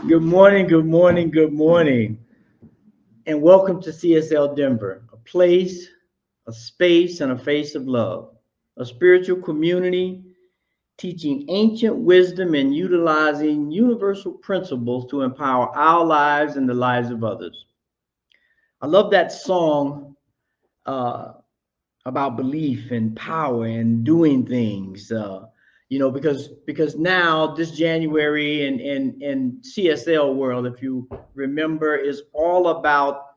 Good morning, good morning, good morning, and welcome to CSL Denver, a place, a space, and a face of love, a spiritual community teaching ancient wisdom and utilizing universal principles to empower our lives and the lives of others. I love that song uh, about belief and power and doing things. Because now this January in CSL world, if you remember, is all about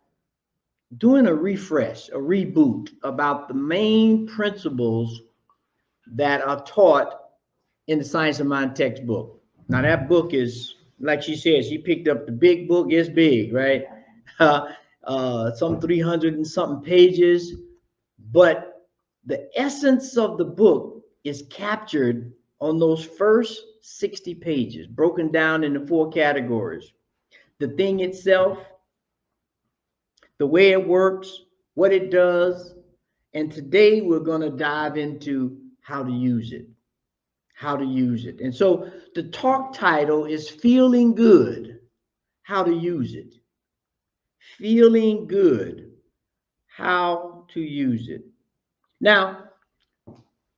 doing a refresh, a reboot about the main principles that are taught in the Science of Mind textbook. Now that book is, like she said, she picked up the big book. It's big, right? Some 300 and something pages, but the essence of the book is captured on those first 60 pages, broken down into four categories: the thing itself, the way it works, what it does, and today we're going to dive into how to use it. How to use it. And so the talk title is Feeling Good, How to Use It. Feeling Good, How to Use It. Now,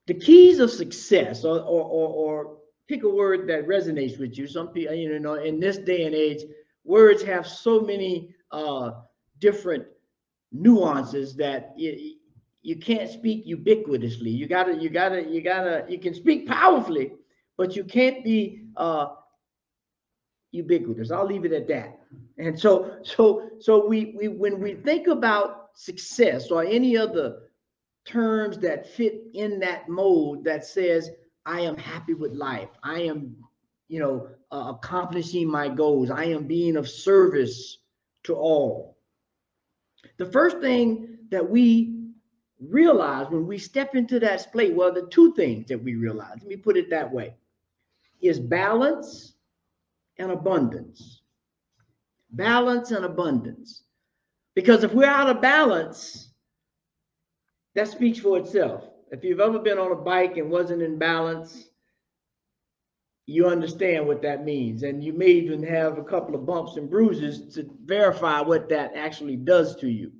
the keys of success, or pick a word that resonates with you. Some people, in this day and age, words have so many different nuances that you can't speak ubiquitously. You can speak powerfully, but you can't be ubiquitous. I'll leave it at that. And so we when we think about success or any other terms that fit in that mode that says I am happy with life, I am accomplishing my goals, I am being of service to all. The first thing that we realize when we step into that space, well, the two things that we realize, let me put it that way, is balance and abundance. Balance and abundance. Because if we're out of balance, that speaks for itself. If you've ever been on a bike and wasn't in balance, you understand what that means. And you may even have a couple of bumps and bruises to verify what that actually does to you.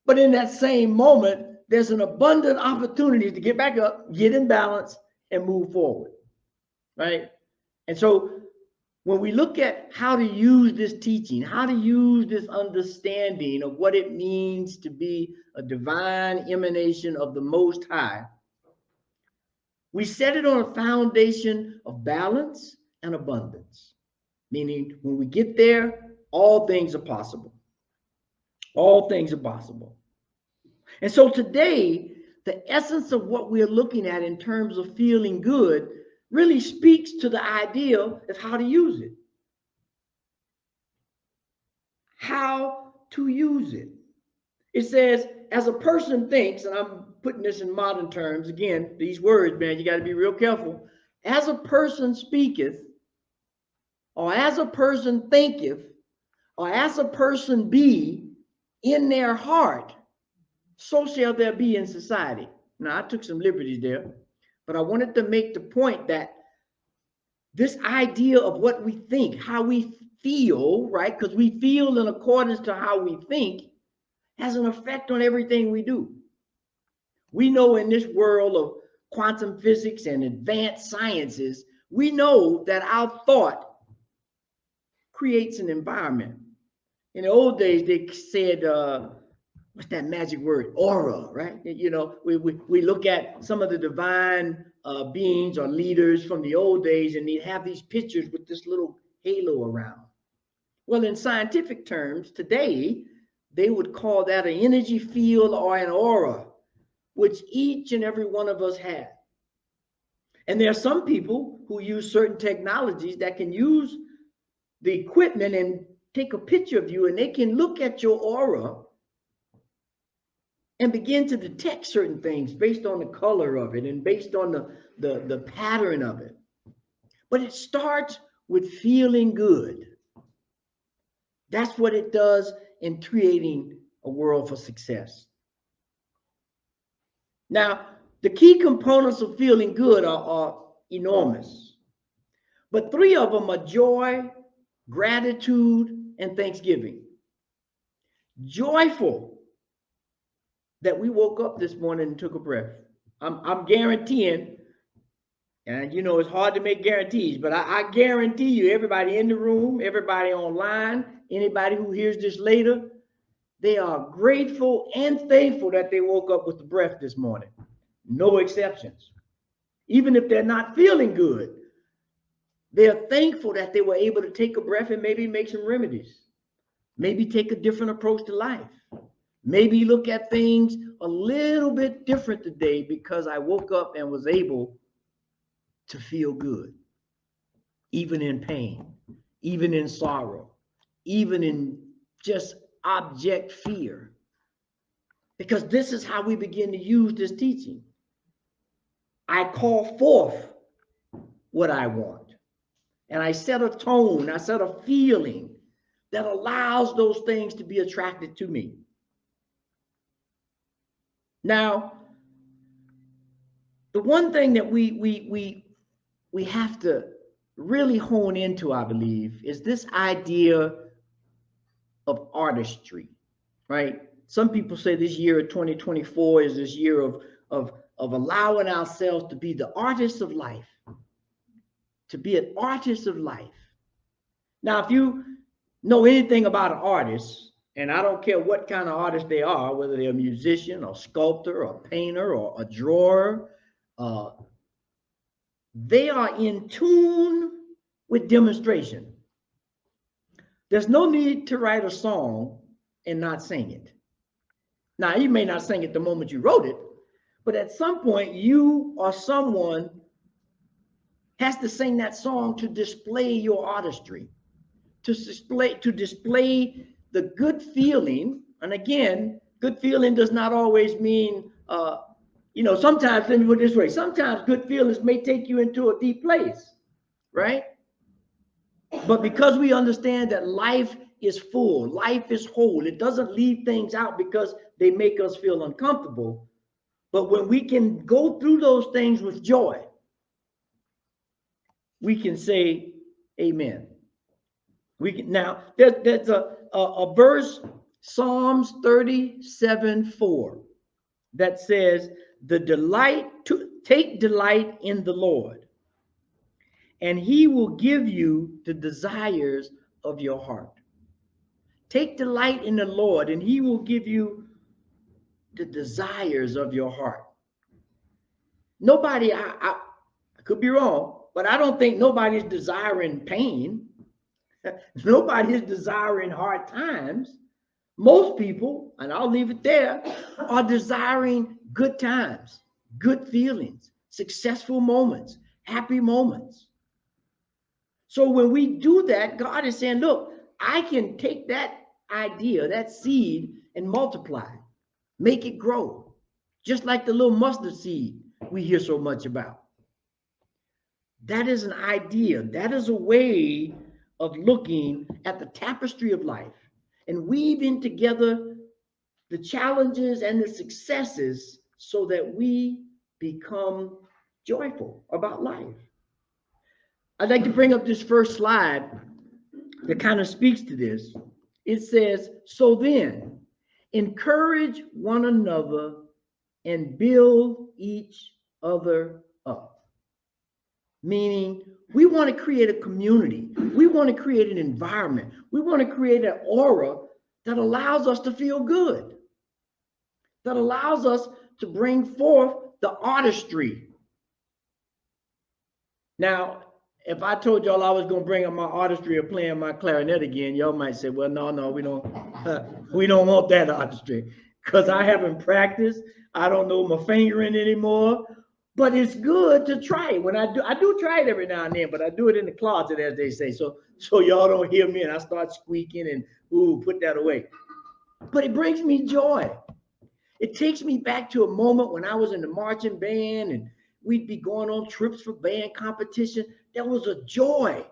But in that same moment, there's an abundant opportunity to get back up, get in balance, and move forward, right? And so when we look at how to use this teaching, how to use this understanding of what it means to be a divine emanation of the Most High, we set it on a foundation of balance and abundance, meaning when we get there, all things are possible. All things are possible. And so today, the essence of what we're looking at in terms of feeling good really speaks to the idea of how to use it. How to use it. It says, as a person thinks, and I'm putting this in modern terms, again, these words, man, you got to be real careful. As a person speaketh, or as a person thinketh, or as a person be in their heart, so shall there be in society. Now, I took some liberties there, but I wanted to make the point that this idea of what we think, how we feel, right? Because we feel in accordance to how we think, has an effect on everything we do. We know in this world of quantum physics and advanced sciences, we know that our thought creates an environment. In the old days, they said, what's that magic word? Aura, right? We look at some of the divine beings or leaders from the old days, and they have these pictures with this little halo around. Well, in scientific terms, today, they would call that an energy field or an aura, which each and every one of us have. And there are some people who use certain technologies that can use the equipment and take a picture of you, and they can look at your aura and begin to detect certain things based on the color of it and based on the pattern of it. But it starts with feeling good. That's what it does in creating a world for success. Now, the key components of feeling good are enormous, but three of them are joy, gratitude, and thanksgiving. Joyful that we woke up this morning and took a breath. I'm guaranteeing, and you know it's hard to make guarantees, but I guarantee you, everybody in the room, everybody online, anybody who hears this later, they are grateful and thankful that they woke up with the breath this morning. No exceptions. Even if they're not feeling good, they're thankful that they were able to take a breath and maybe make some remedies. Maybe take a different approach to life. Maybe look at things a little bit different today because I woke up and was able to feel good, even in pain, even in sorrow, even in just abject fear. Because this is how we begin to use this teaching. I call forth what I want. And I set a tone, I set a feeling that allows those things to be attracted to me. Now, the one thing that we have to really hone into, I believe, is this idea of artistry, right? Some people say this year of 2024 is this year of allowing ourselves to be the artists of life, to be an artist of life. Now, if you know anything about an artist, and I don't care what kind of artist they are, whether they're a musician or sculptor or painter or a drawer, they are in tune with demonstration. There's no need to write a song and not sing it. Now, you may not sing it the moment you wrote it, but at some point you or someone has to sing that song to display your artistry, to display the good feeling. And again, good feeling does not always mean, sometimes, let me put it this way, sometimes good feelings may take you into a deep place, right? But because we understand that life is full, life is whole, it doesn't leave things out because they make us feel uncomfortable. But when we can go through those things with joy, we can say amen. We can now, there's a verse, Psalms 37:4, that says, take delight in the Lord, and he will give you the desires of your heart. Take delight in the Lord, and he will give you the desires of your heart. Nobody, I could be wrong, but I don't think nobody's desiring pain. Nobody is desiring hard times. Most people, and I'll leave it there, are desiring good times, good feelings, successful moments, happy moments. So when we do that, God is saying, look, I can take that idea, that seed, and multiply, make it grow, just like the little mustard seed we hear so much about. That is an idea. That is a way of looking at the tapestry of life and weaving together the challenges and the successes so that we become joyful about life. I'd like to bring up this first slide that kind of speaks to this. It says, so then, encourage one another and build each other up. Meaning, we want to create a community. We want to create an environment. We want to create an aura that allows us to feel good, that allows us to bring forth the artistry. Now, if I told y'all I was going to bring up my artistry of playing my clarinet again, y'all might say, well, no, we don't want that artistry because I haven't practiced. I don't know my fingering anymore. But it's good to try it. When I do try it every now and then, but I do it in the closet, as they say. So y'all don't hear me and I start squeaking and put that away. But it brings me joy. It takes me back to a moment when I was in the marching band and we'd be going on trips for band competition. There was a joy.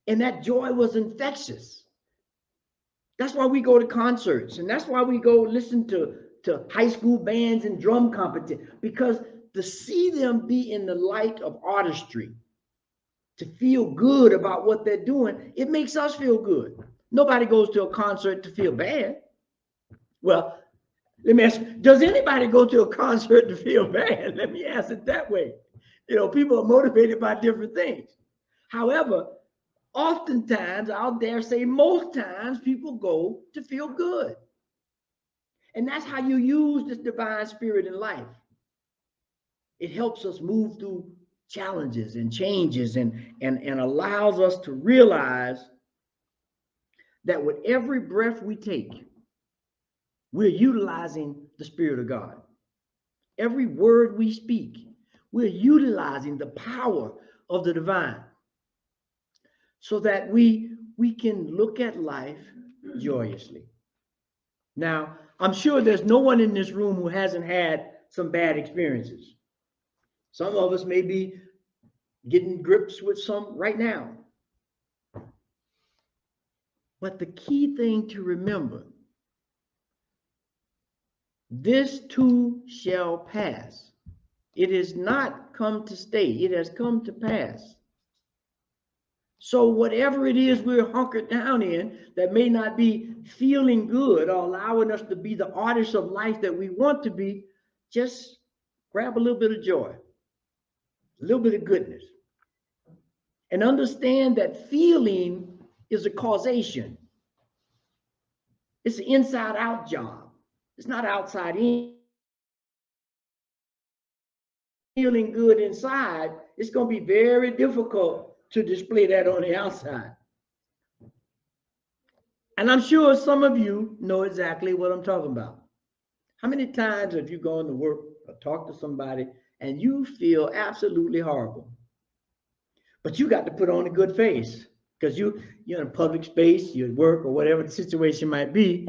And that joy was infectious. That's why we go to concerts, and that's why we go listen to high school bands and drum competition, because to see them be in the light of artistry, to feel good about what they're doing, it makes us feel good. Nobody goes to a concert to feel bad. Well, let me ask, does anybody go to a concert to feel bad? Let me ask it that way. You know, people are motivated by different things. However, oftentimes, I'll dare say most times, people go to feel good. And that's how you use this divine spirit in life. It helps us move through challenges and changes and allows us to realize that with every breath we take, we're utilizing the Spirit of God. Every word we speak, we're utilizing the power of the divine so that we can look at life joyously. Now, I'm sure there's no one in this room who hasn't had some bad experiences. Some of us may be getting grips with some right now. But the key thing to remember, this too shall pass. It has not come to stay. It has come to pass. So whatever it is we're hunkered down in that may not be feeling good or allowing us to be the artists of life that we want to be, just grab a little bit of joy, a little bit of goodness, and understand that feeling is a causation. It's an inside-out job. It's not outside in. Feeling good inside, it's going to be very difficult to display that on the outside. And I'm sure some of you know exactly what I'm talking about. How many times have you gone to work or talked to somebody and you feel absolutely horrible? But you got to put on a good face because you're in a public space, you're at work or whatever the situation might be.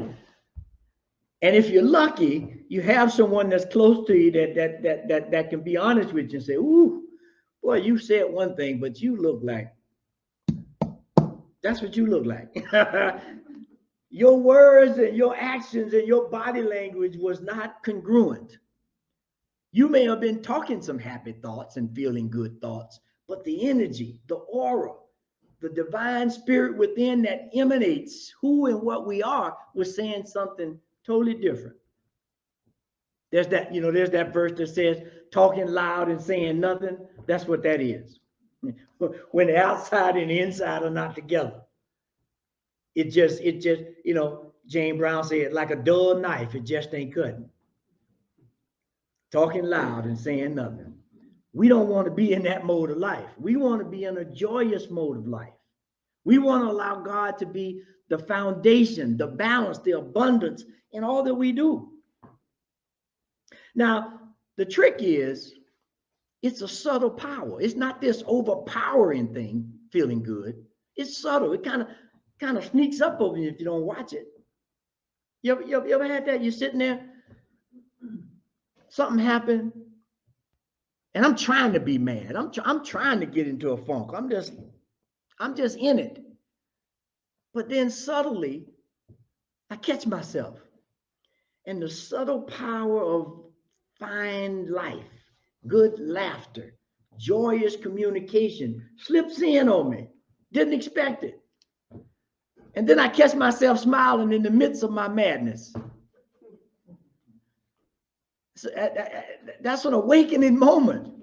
And if you're lucky, you have someone that's close to you that can be honest with you and say, ooh, boy, you said one thing, but you look like, that's what you look like. Your words and your actions and your body language was not congruent. You may have been talking some happy thoughts and feeling good thoughts, but the energy, the aura, the divine spirit within that emanates who and what we are was saying something totally different. There's that, there's that verse that says, talking loud and saying nothing. That's what that is. When the outside and the inside are not together. It just, Jane Brown said, like a dull knife, it just ain't cutting. Talking loud and saying nothing. We don't want to be in that mode of life. We want to be in a joyous mode of life. We want to allow God to be the foundation, the balance, the abundance in all that we do. Now, the trick is, it's a subtle power. It's not this overpowering thing, feeling good. It's subtle. It kind of sneaks up over you if you don't watch it. You ever had that? You're sitting there, something happened, and I'm trying to be mad. I'm trying to get into a funk. I'm just in it. But then subtly, I catch myself. And the subtle power of fine life, good laughter, joyous communication slips in on me. Didn't expect it. And then I catch myself smiling in the midst of my madness. So that's an awakening moment.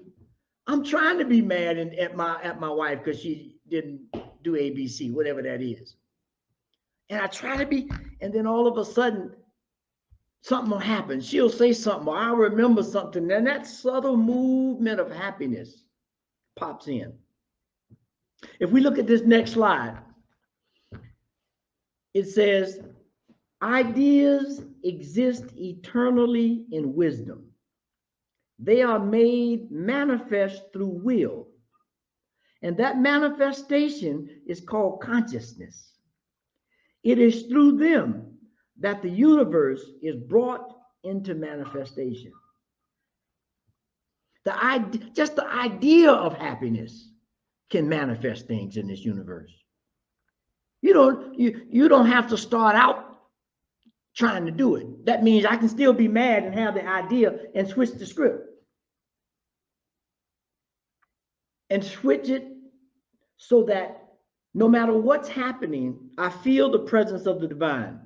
I'm trying to be mad at my wife because she didn't do ABC, whatever that is. And I try to be, and then all of a sudden, something will happen. She'll say something, or I'll remember something, and that subtle movement of happiness pops in. If we look at this next slide, it says, ideas exist eternally in wisdom. They are made manifest through will. And that manifestation is called consciousness. It is through them that the universe is brought into manifestation. Just the idea of happiness can manifest things in this universe. You don't have to start out trying to do it. That means I can still be mad and have the idea and switch the script. And switch it so that no matter what's happening, I feel the presence of the divine.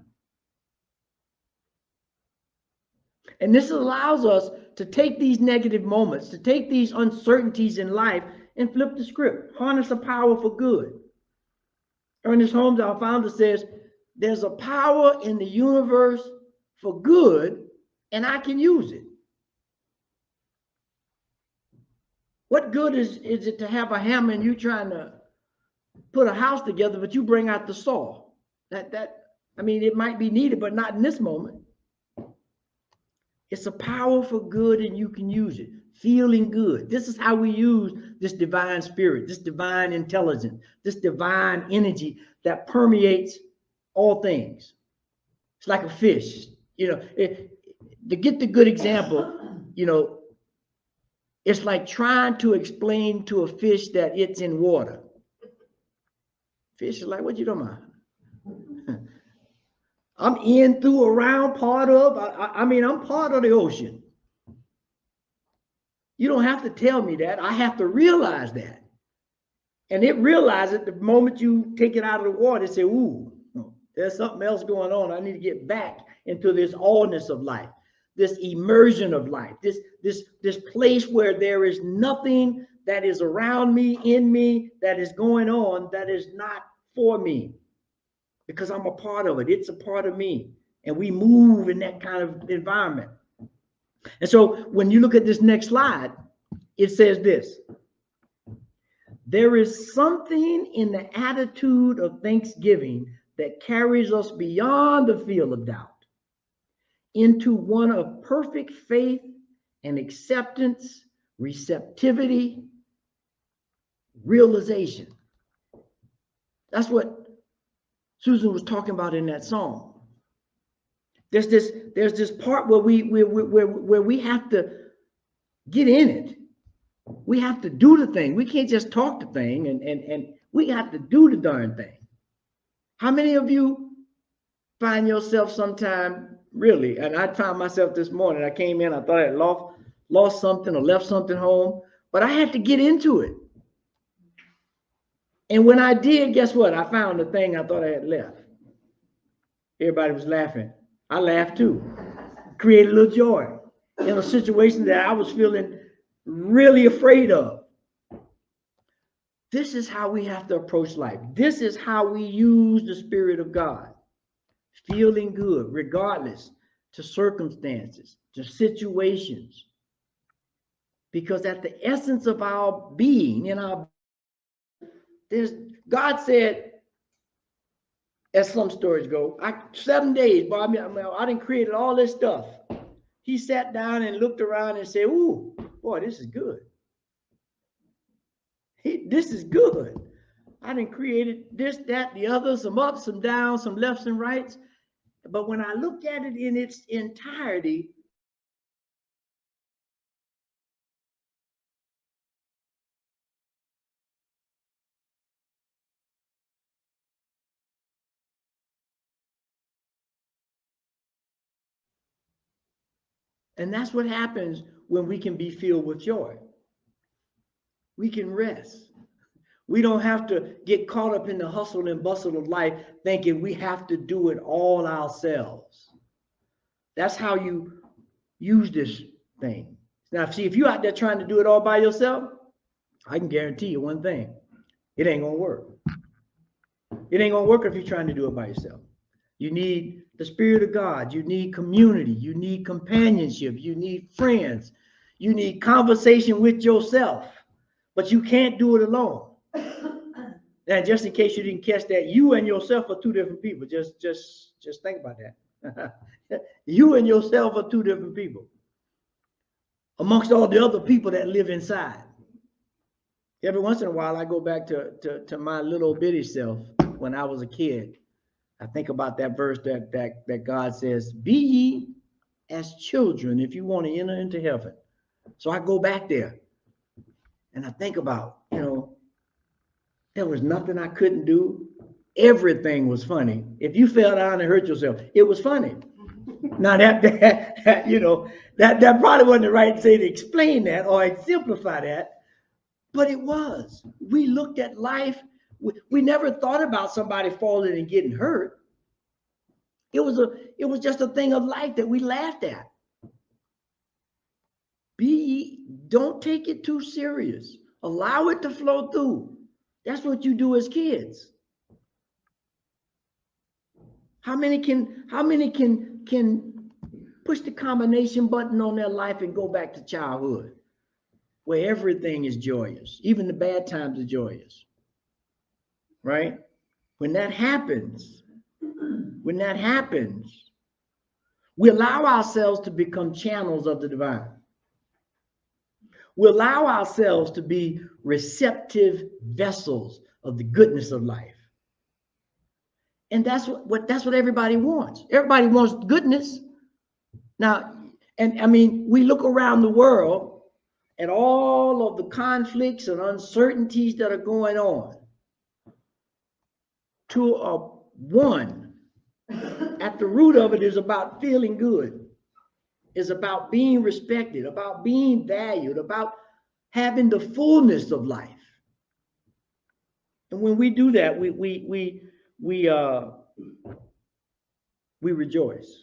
And this allows us to take these negative moments, to take these uncertainties in life and flip the script, harness the power for good. Ernest Holmes, our founder, says, there's a power in the universe for good, and I can use it. What good is it to have a hammer and you trying to put a house together, but you bring out the saw? I mean, it might be needed, but not in this moment. It's a power for good, and you can use it. Feeling good. This is how we use this divine spirit, this divine intelligence, this divine energy that permeates all things. It's like a fish. You know, to get the good example, you know, it's like trying to explain to a fish that it's in water. Fish is like, what you talking about? I'm in, through, around, part of. I mean, I'm part of the ocean. You don't have to tell me that. I have to realize that. And it realizes the moment you take it out of the water, it say, ooh, there's something else going on. I need to get back into this allness of life, this immersion of life, this place where there is nothing that is around me, in me, that is going on, that is not for me. Because I'm a part of it. It's a part of me. And we move in that kind of environment. And so when you look at this next slide, it says this: there is something in the attitude of thanksgiving that carries us beyond the field of doubt into one of perfect faith and acceptance, receptivity, realization. That's what Susan was talking about in that song. There's this part where we have to get in it. We have to do the thing. We can't just talk the thing, and we have to do the darn thing. How many of you find yourself sometime, really, and I found myself this morning, I came in, I thought I had lost something or left something home, but I had to get into it. And when I did, guess what? I found the thing I thought I had left. Everybody was laughing. I laughed too. Created a little joy in a situation that I was feeling really afraid of. This is how we have to approach life. This is how we use the Spirit of God. Feeling good, regardless to circumstances, to situations. Because at the essence of our being, God said, as some stories go, 7 days, but I didn't create all this stuff. He sat down and looked around and said, ooh, boy, this is good. This is good. I didn't create this, that, the other, some ups, some downs, some lefts and rights. But when I look at it in its entirety, and that's what happens when we can be filled with joy. We can rest. We don't have to get caught up in the hustle and bustle of life thinking we have to do it all ourselves. That's how you use this thing. Now, see, if you're out there trying to do it all by yourself, I can guarantee you one thing. It ain't going to work. It ain't going to work if you're trying to do it by yourself. You need the Spirit of God. You need community. You need companionship. You need friends. You need conversation with yourself. But you can't do it alone. And just in case you didn't catch that, you and yourself are two different people. Just think about that. You and yourself are two different people. Amongst all the other people that live inside. Every once in a while, I go back to my little bitty self when I was a kid. I think about that verse that God says, be ye as children if you want to enter into heaven. So I go back there and I think about, there was nothing I couldn't do. Everything was funny. If you fell down and hurt yourself, it was funny. Now that probably wasn't the right way to explain that or exemplify that. But it was. We looked at life. We never thought about somebody falling and getting hurt. It was just a thing of life that we laughed at. Don't take it too serious. Allow it to flow through. That's what you do as kids. How many can push the combination button on their life and go back to childhood, where everything is joyous, even the bad times are joyous, right? When that happens, we allow ourselves to become channels of the divine. We allow ourselves to be receptive vessels of the goodness of life. And that's what everybody wants. Everybody wants goodness. Now, and I mean, we look around the world at all of the conflicts and uncertainties that are going on. One, at the root of it is about feeling good. It's about being respected, about being valued, about having the fullness of life. And when we do that, we rejoice.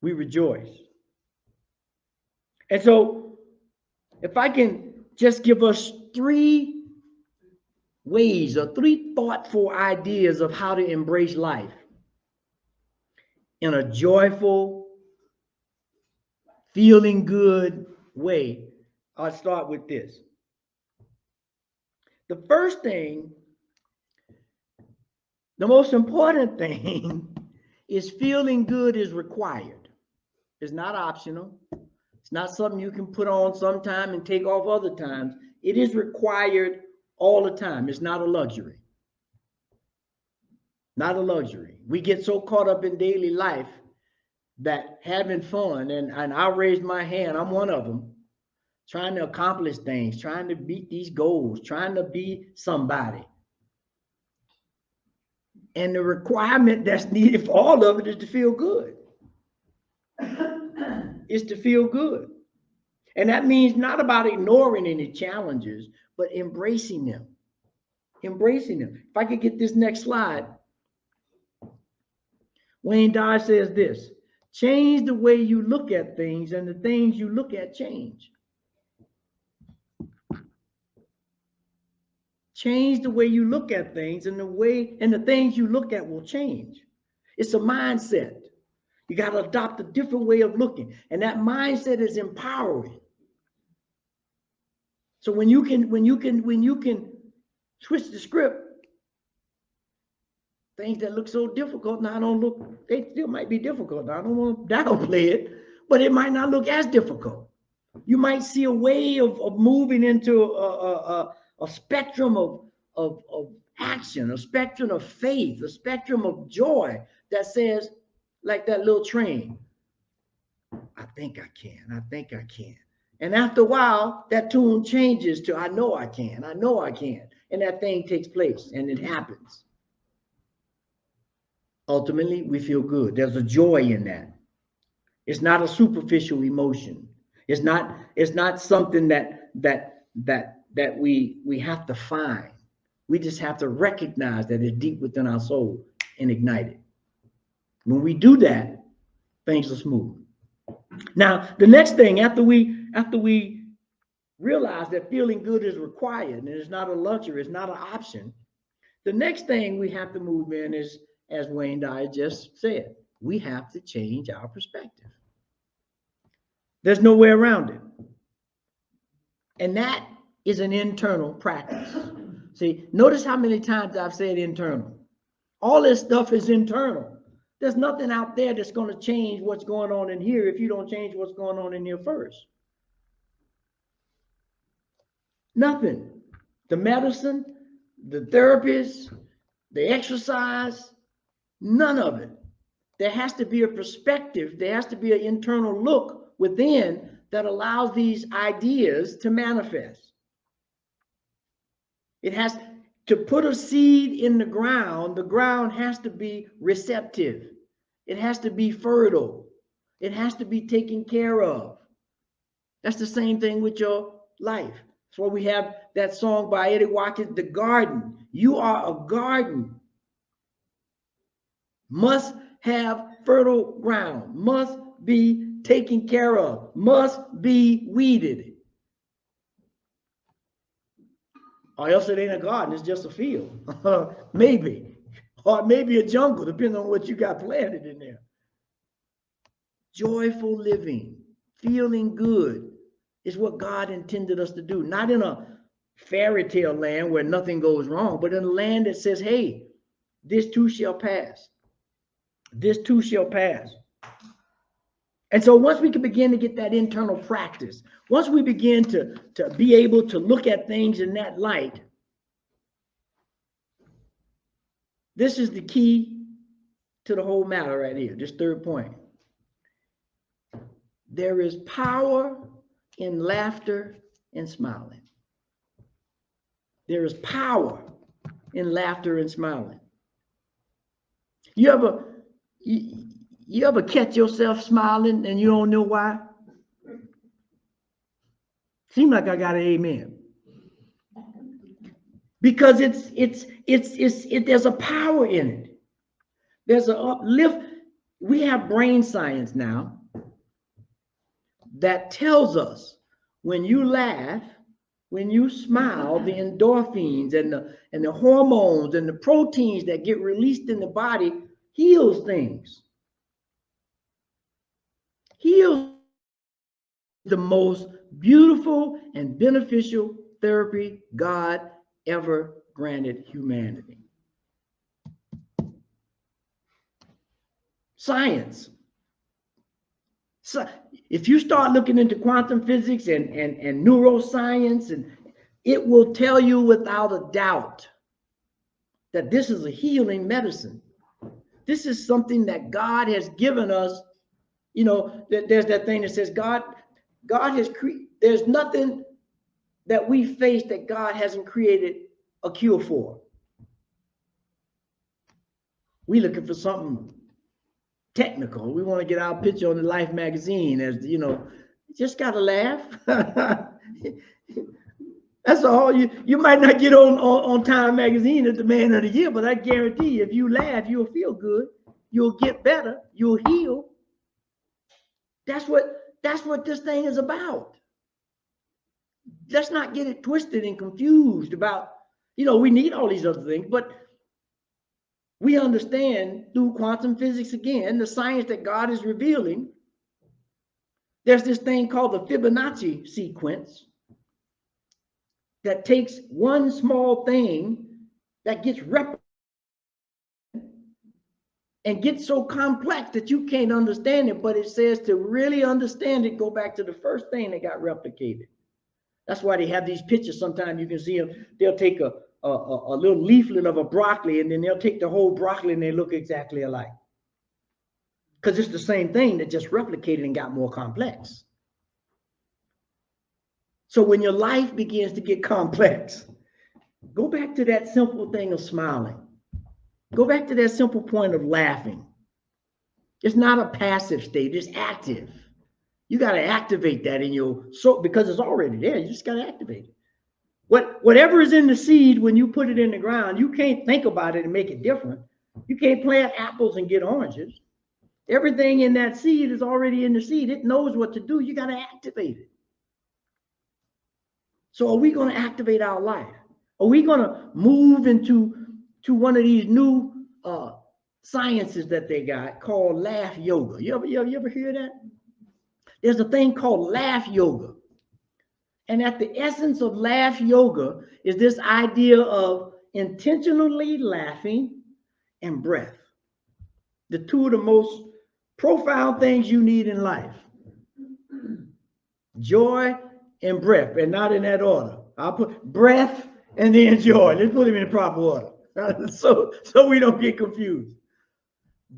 We rejoice. And so, if I can just give us 3 ways or 3 thoughtful ideas of how to embrace life in a joyful, feeling good way, I'll start with this. The first thing, the most important thing, is feeling good is required. It's not optional. It's not something you can put on sometime and take off other times. It is required all the time. It's not a luxury. Not a luxury. We get so caught up in daily life that having fun, and I'll raise my hand, I'm one of them, trying to accomplish things, trying to beat these goals, trying to be somebody. And the requirement that's needed for all of it is to feel good. Is to feel good. And that means not about ignoring any challenges, but embracing them. Embracing them. If I could get this next slide. Wayne Dyer says this: change the way you look at things, and the things you look at change. Change the way you look at things, and the things you look at will change. It's a mindset. You got to adopt a different way of looking, and that mindset is empowering. So when you can switch the script, things that look so difficult now don't look. They still might be difficult. Now I don't want to downplay it, but it might not look as difficult. You might see a way of moving into a spectrum of action, a spectrum of faith, a spectrum of joy that says, like that little train, I think I can, I think I can. And after a while, that tune changes to, I know I can, I know I can. And that thing takes place and it happens. Ultimately, we feel good. There's a joy in that. It's not a superficial emotion. It's not something that we have to find. We just have to recognize that it's deep within our soul and ignite it. When we do that, things are smooth. Now, the next thing, after we realize that feeling good is required and it's not a luxury, it's not an option, the next thing we have to move in is, as Wayne Dyer just said, we have to change our perspective. There's no way around it. And that is an internal practice. See, notice how many times I've said internal. All this stuff is internal. There's nothing out there that's going to change what's going on in here if you don't change what's going on in here first. Nothing. The medicine, the therapists, the exercise, none of it. There has to be a perspective. There has to be an internal look within that allows these ideas to manifest. It has to put a seed in the ground has to be receptive. It has to be fertile. It has to be taken care of. That's the same thing with your life. That's why we have that song by Eddie Watkins, The Garden. You are a garden. Must have fertile ground. Must be taken care of. Must be weeded. Or else it ain't a garden, it's just a field. Maybe. Or maybe a jungle, depending on what you got planted in there. Joyful living, feeling good is what God intended us to do. Not in a fairy tale land where nothing goes wrong, but in a land that says, hey, this too shall pass. This too shall pass. And so once we can begin to get that internal practice, once we begin to be able to look at things in that light, this is the key to the whole matter right here, this third point. There is power in laughter and smiling. There is power in laughter and smiling. You ever catch yourself smiling and you don't know why? Seems like I got an amen. Because there's a power in it. There's an uplift. We have brain science now that tells us when you laugh, when you smile, the endorphins and the hormones and the proteins that get released in the body heals things. Heals the most beautiful and beneficial therapy God ever granted humanity. Science. So if you start looking into quantum physics and neuroscience, and it will tell you without a doubt that this is a healing medicine. This is something that God has given us. You know, there's that thing that says God has created, there's nothing that we face that God hasn't created a cure for. We looking for something technical. We want to get our picture on the Life magazine as, you know, just got to laugh. That's all. You might not get on Time magazine as the man of the year, but I guarantee you, if you laugh, you'll feel good. You'll get better. You'll heal. That's what this thing is about. Let's not get it twisted and confused about, you know, we need all these other things, but we understand through quantum physics, again, the science that God is revealing. There's this thing called the Fibonacci sequence that takes one small thing that gets replicated and gets so complex that you can't understand it. But it says to really understand it, go back to the first thing that got replicated. That's why they have these pictures. Sometimes you can see them. They'll take a little leaflet of a broccoli, and then they'll take the whole broccoli and they look exactly alike. Because it's the same thing that just replicated and got more complex. So when your life begins to get complex, go back to that simple thing of smiling. Go back to that simple point of laughing. It's not a passive state, it's active. You got to activate that in your soul because it's already there. You just got to activate it. Whatever is in the seed, when you put it in the ground, you can't think about it and make it different. You can't plant apples and get oranges. Everything in that seed is already in the seed. It knows what to do. You got to activate it. So are we going to activate our life? Are we going to move into one of these new sciences that they got called laugh yoga? You ever hear that? There's a thing called laugh yoga. And at the essence of laugh yoga is this idea of intentionally laughing and breath. The two of the most profound things you need in life. Joy and breath, and not in that order. I'll put breath and then joy. Let's put them in the proper order. So we don't get confused.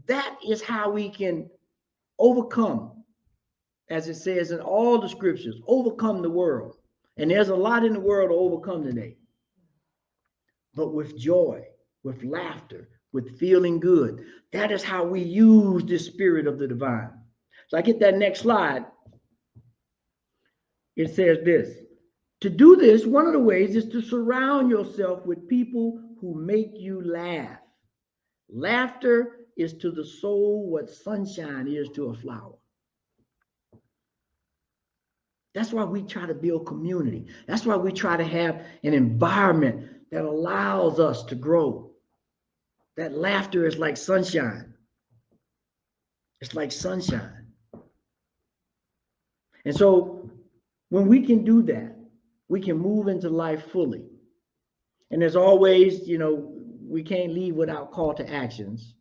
That is how we can overcome, as it says in all the scriptures, overcome the world. And there's a lot in the world to overcome today. But with joy, with laughter, with feeling good. That is how we use this spirit of the divine. So I get that next slide. It says this. To do this, one of the ways is to surround yourself with people who make you laugh. Laughter is to the soul what sunshine is to a flower. That's why we try to build community. That's why we try to have an environment that allows us to grow. That laughter is like sunshine. It's like sunshine. And so when we can do that, we can move into life fully. And as always, we can't leave without call to actions.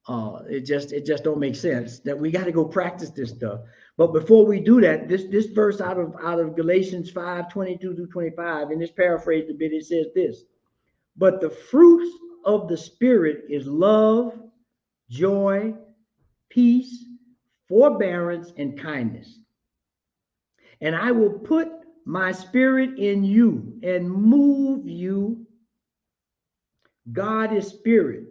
It just don't make sense that we got to go practice this stuff. But before we do that, this verse out of Galatians 5:22-25, and this paraphrased a bit, it says this: but the fruits of the Spirit is love, joy, peace, forbearance, and kindness. And I will put my spirit in you and move you. God is spirit,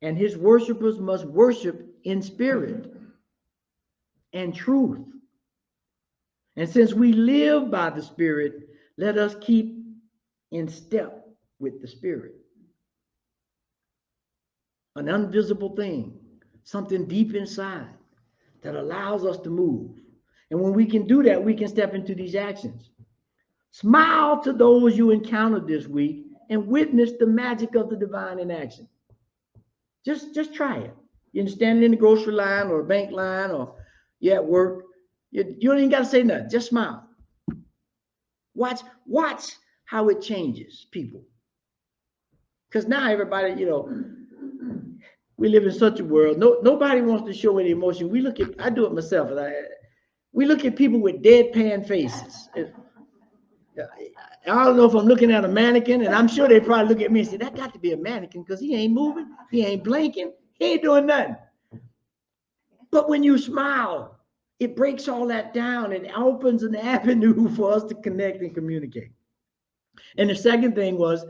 and his worshipers must worship in spirit and truth. And since we live by the Spirit, let us keep in step with the Spirit. An invisible thing, something deep inside that allows us to move. And when we can do that, we can step into these actions. Smile to those you encountered this week and witness the magic of the divine in action. Just try it. You're standing in the grocery line or a bank line, or you're at work. You don't even got to say nothing. Just smile. Watch how it changes people. Because now everybody, we live in such a world. Nobody wants to show any emotion. I do it myself. We look at people with deadpan faces. I don't know if I'm looking at a mannequin, and I'm sure they probably look at me and say, that got to be a mannequin because he ain't moving, he ain't blinking, he ain't doing nothing. But when you smile, it breaks all that down and opens an avenue for us to connect and communicate. And the second thing was,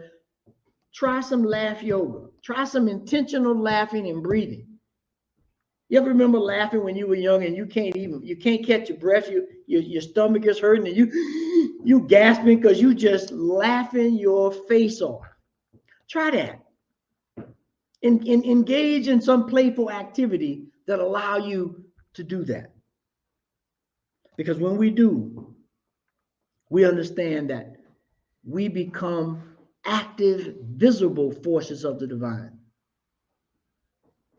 try some laugh yoga. Try some intentional laughing and breathing. You ever remember laughing when you were young and you can't catch your breath, your stomach is hurting and you gasping because you just laughing your face off. Try that. Engage in some playful activity that allow you to do that. Because when we do, we understand that we become active, visible forces of the divine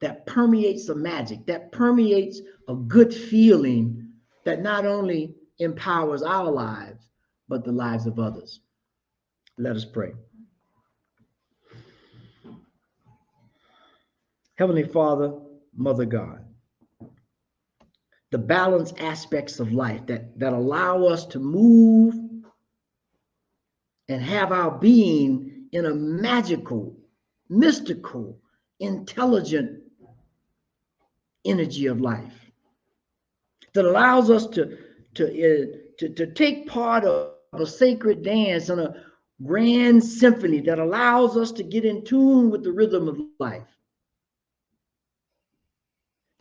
that permeates the magic, that permeates a good feeling that not only empowers our lives, but the lives of others. Let us pray. Heavenly Father, Mother God, the balanced aspects of life that allow us to move and have our being in a magical, mystical, intelligent energy of life that allows us to take part of a sacred dance and a grand symphony that allows us to get in tune with the rhythm of life,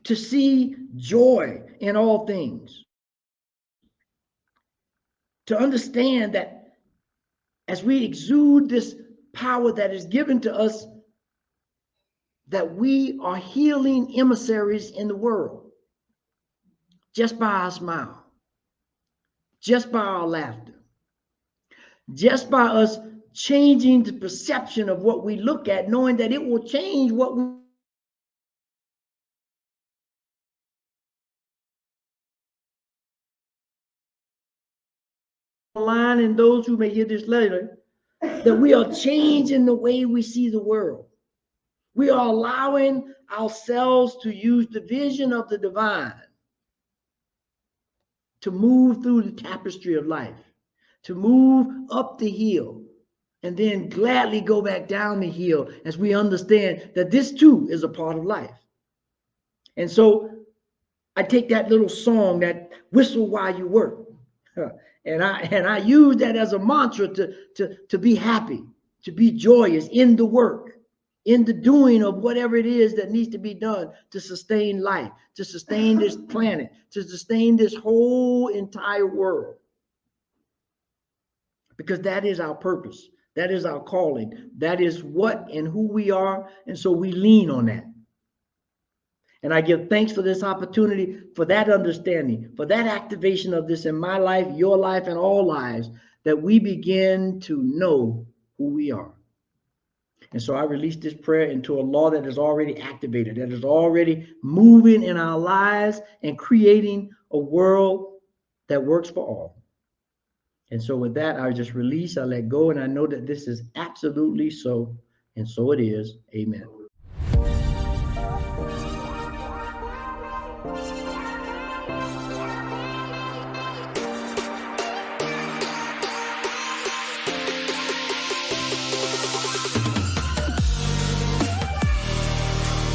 to see joy in all things, to understand that as we exude this power that is given to us, that we are healing emissaries in the world just by our smile, just by our laughter, just by us changing the perception of what we look at, knowing that it will change what we online and those who may hear this later, that we are changing the way we see the world. We are allowing ourselves to use the vision of the divine to move through the tapestry of life, to move up the hill, and then gladly go back down the hill as we understand that this too is a part of life. And so I take that little song, that whistle while you work, and I use that as a mantra to be happy, to be joyous in the work, in the doing of whatever it is that needs to be done to sustain life, to sustain this planet, to sustain this whole entire world. because that is our purpose. That is our calling. That is what and who we are. And so we lean on that. And I give thanks for this opportunity, for that understanding, for that activation of this in my life, your life, and all lives, that we begin to know who we are. And so I release this prayer into a law that is already activated, that is already moving in our lives and creating a world that works for all. And so with that, I just release, I let go, and I know that this is absolutely so, and so it is. Amen.